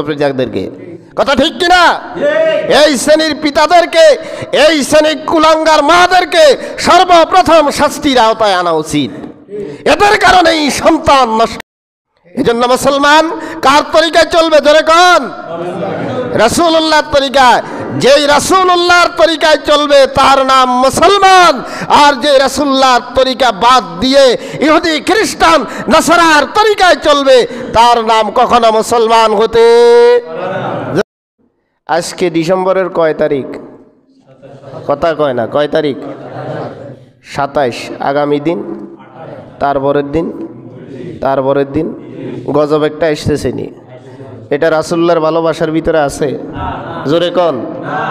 প্রজাদেরকে, কথা ঠিক কিনা? এই শ্রেণীর পিতাদেরকে, এই শ্রেণীর কুলাঙ্গার মাদেরকে সর্বপ্রথম শাস্তির আওতায় আনা উচিত। এদের কারণেই সন্তান নষ্ট। এজন্য মুসলমান কার তরিকায় চলবে? ধরে কোন? রাসূলুল্লাহর তরিকায়। যেই রাসূলুল্লাহর তরিকায় চলবে তার নাম মুসলমান, আর যে রাসূলুল্লাহর তরিকা বাদ দিয়ে ইহুদি খ্রিস্টান নাসারার তরিকায় চলবে তার নাম কখনো মুসলমান হতে। আজকে ডিসেম্বরের কয় তারিখ? কথা কয় না, কয় তারিখ? 27। আগামী দিন, তারপরের দিন, তারপরের দিন গজব একটা এসতেছে নি। এটা রাসূলুল্লাহর ভালোবাসার ভিতরে আছে? জোরে কোন?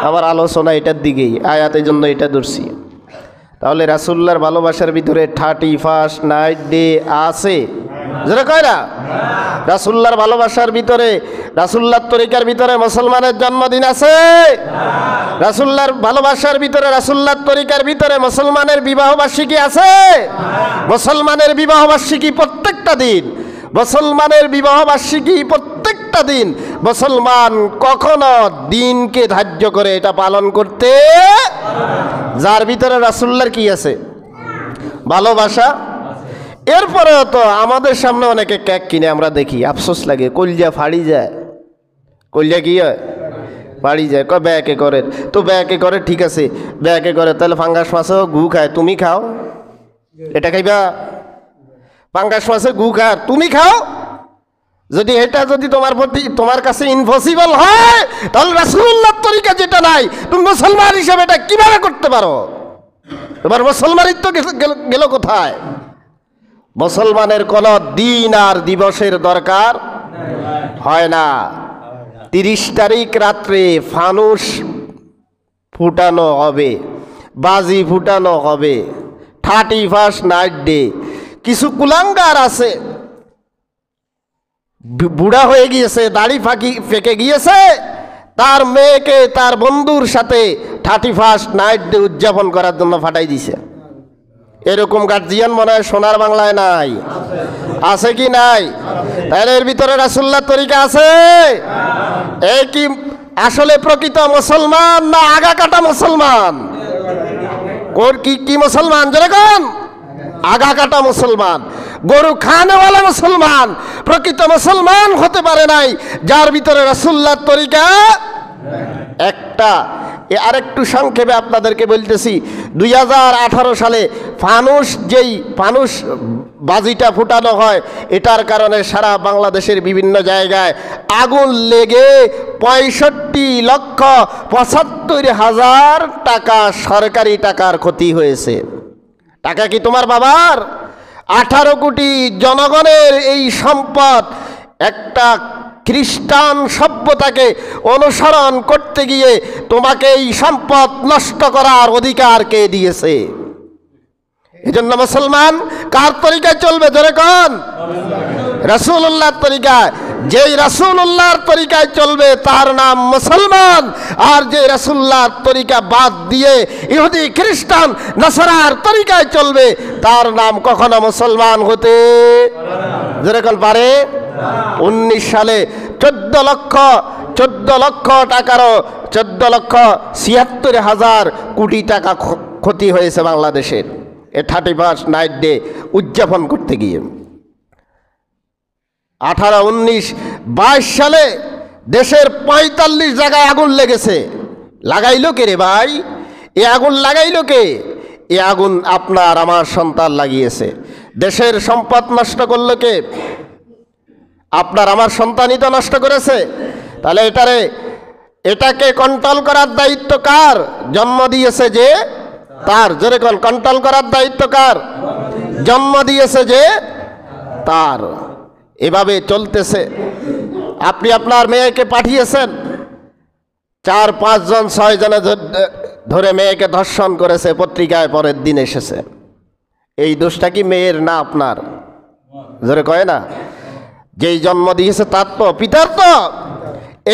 আমার আলোচনা এটার দিকেই, আয়াতের জন্য এটা ধরছি। তাহলে রাসূলুল্লাহর ভালোবাসার ভিতরে 31st নাইট ডে আছে? জোরে কয় না? রাসূলুল্লাহর ভালোবাসার ভিতরে, রাসূলুল্লাহর তরিকার ভিতরে মুসলমানের জন্মদিন আছে? রাসূলুল্লাহর ভালোবাসার ভিতরে, রাসূলুল্লাহর তরিকার ভিতরে মুসলমানের বিবাহ বার্ষিকী আছে? মুসলমানের বিবাহ বার্ষিকী প্রত্যেকটা দিন, মুসলমানের বিবাহ বার্ষিকী প্রত্যেকটা দিন। মুসলমান কখনো দিনকে ধার্য করে এটা পালন করতে, যার ভিতরে রাসূলুল্লাহর কি আছে? ভালোবাসা। এরপরেও তো আমাদের সামনে অনেকে কেক কিনে আমরা দেখি, আফসোস লাগে, কলজা ফাড়ি যায়। কলজা কি হয়? ফাড়ি যায়। কয় ব্যাকে করে, তো ব্যাকে করে, ঠিক আছে ব্যাকে করে, তাহলে ফাঙ্গাস মাছও গু খায়, তুমি খাও? এটা খাইবা? পাঙ্গাস মাছে গু খায়, তুমি খাও? যদি এটা যদি তোমার প্রতি, তোমার কাছে ইম্পসিবল হয়, তাহলে রাসূলুল্লাহর তরিকা যেটা নাই, তুমি মুসলমান হিসেবে এটা কিভাবে করতে পারো? তোমার মুসলমানিত্ব গেল কোথায়? মুসলমানের কোন দিন আর দিবসের দরকার হয় না। 30 তারিখ রাত্রে ফানুস ফুটানো হবে, বাজি ফুটানো হবে, 31st নাইট ডে। কিছু কুলাঙ্গার আছে, বুড়া হয়ে গিয়েছে, দাড়ি ফেঁকে গিয়েছে, তার মেয়েকে তার বন্ধুর সাথে 31st নাইট ডে উদযাপন করার জন্য ফাটাই দিছে। এরকম গার্জিয়ান মনে হয় সোনার বাংলায় নাই? আছে কি নাই? তাহলে এর ভিতরে রাসূলুল্লাহর তরিকা আছে? এই কি আসলে প্রকৃত মুসলমান না আগা কাটা মুসলমান? কি মুসলমান? যেরকম আগা কাটা মুসলমান, গরু খানেওয়ালা মুসলমান। প্রকৃত মুসলমান হতে পারে নাই যার ভিতরে রাসূলুল্লাহর তরিকা একটা। আরেকটু সংক্ষেপে আপনাদেরকে বলতেছি, 2018 সালে যেই ফানুস বাজিটা ফুটানো হয়, এটার কারণে সারা বাংলাদেশের বিভিন্ন জায়গায় আগুন লেগে 65,75,000 টাকা সরকারি টাকার ক্ষতি হয়েছে। টাকা কি তোমার বাবার? 18 কোটি জনগণের এই সম্পদ একটা খ্রিস্টান সভ্যতাকে অনুসরণ করতে গিয়ে তোমাকে এই সম্পদ নষ্ট করার অধিকার কে দিয়েছে? এজন্য মুসলমান কার তরিকায় চলবে? ধরে কোন? রাসূলুল্লাহর তরিকায়। যেই রাসূলুল্লাহর তরিকায় চলবে তার নাম মুসলমান, আর যে রাসূলুল্লাহর তরিকা বাদ দিয়ে ইহুদি খ্রিস্টান নাসারার তরিকায় চলবে তার নাম কখনো মুসলমান হতে যেরকম পারে। 19 সালে 14 লক্ষ টাকারও 14,76,000 কোটি টাকা ক্ষতি হয়েছে বাংলাদেশের এই 31st নাইট ডে উদযাপন করতে গিয়ে। 18, 19, 22 সালে দেশের 45 জায়গায় আগুন লেগেছে। লাগাইলো কে রে ভাই? এ আগুন লাগাইলো কে? এ আগুন আপনার আমার সন্তান লাগিয়েছে। দেশের সম্পদ নষ্ট করলো কে? আপনার আমার সন্তানই তো নষ্ট করেছে। তাহলে এটাকে কন্ট্রোল করার দায়িত্ব কার? জন্ম দিয়েছে যে তার। যেরকম কন্ট্রোল করার দায়িত্ব কার? জন্ম দিয়েছে যে তার। এভাবে চলতেছে। আপনি আপনার মেয়েকে পাঠিয়েছেন, 4-5 জন 6 জনে ধরে মেয়েকে ধর্ষণ করেছে, পত্রিকায় পরের দিন এসেছে। এই দোষটা কি মেয়ের না আপনার? ধরে কয় না? যেই জন্ম দিয়েছে তার তো, পিতার তো।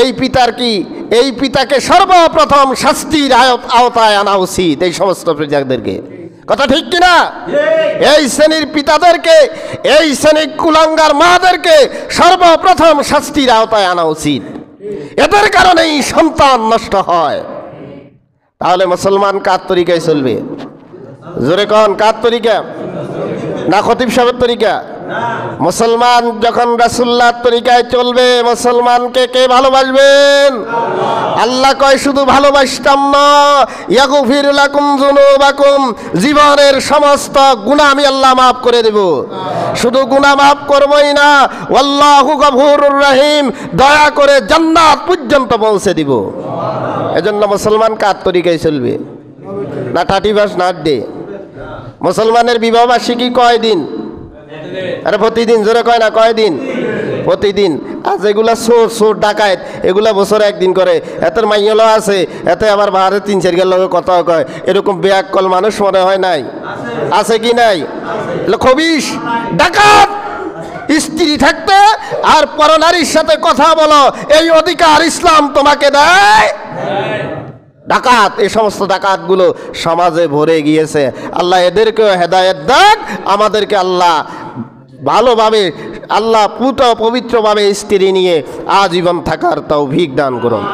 এই পিতার কি? এই পিতাকে সর্বপ্রথম শাস্তির আওতায় আনা উচিত এই সমস্ত প্রজাদেরকে, কথা ঠিক কিনা? এই শ্রেণীর পিতাদেরকে, এই শ্রেণীর কুলাঙ্গার মাদেরকে সর্বপ্রথম শাস্তির আওতায় আনা উচিত। এদের কারণেই সন্তান নষ্ট হয়। তাহলে মুসলমান কার তরিকায় চলবে? জোরে কন, কার তরিকা? না খতিব সাহেবের তরিকা? মুসলমান যখন রাসূলুল্লাহর তরিকায় চলবে, মুসলমানকে কে ভালোবাসবেন? আল্লাহ কয় শুধু ভালোবাসতাম না, ইয়াগফির লাকুম যুনুবাকুম, জীবনের সমস্ত গুনাহ আমি আল্লাহ মাফ করে দেব। শুধু গুনাহ মাফ করবই না, আল্লাহু গফুরুর রহিম, দয়া করে জান্নাত পর্যন্ত পৌঁছে দিব। এজন্য মুসলমান কার তরিকায় চলবে? না 31 না ডে? মুসলমানের বিবাহ বার্ষিকী কয় দিন? আরে প্রতিদিন। জোরে কয় না, কয় দিন? প্রতিদিন। আজ এগুলা চোর চোর ডাকাত এগুলা বছরে একদিন করে, এত মাইয়ালো আছে, এতে আবার বাহারে 3-4 গেল কথা কয়, এরকম বেয়াক্কল মানুষ মনে হয় নাই? আছে কি নাই? খবিশ ডাকাত স্ত্রী থাকতে আর পরনারীর সাথে কথা বলো, এই অধিকার ইসলাম তোমাকে দেয়? ডাকাত, এই সমস্ত ডাকাতগুলো সমাজে ভরে গিয়েছে। আল্লাহ এদেরকেও হেদায়েত দেন, আমাদেরকে আল্লাহ ভালোভাবে, আল্লাহ পবিত্রভাবে স্ত্রী নিয়ে আজীবন থাকার তৌফিক দান করুন।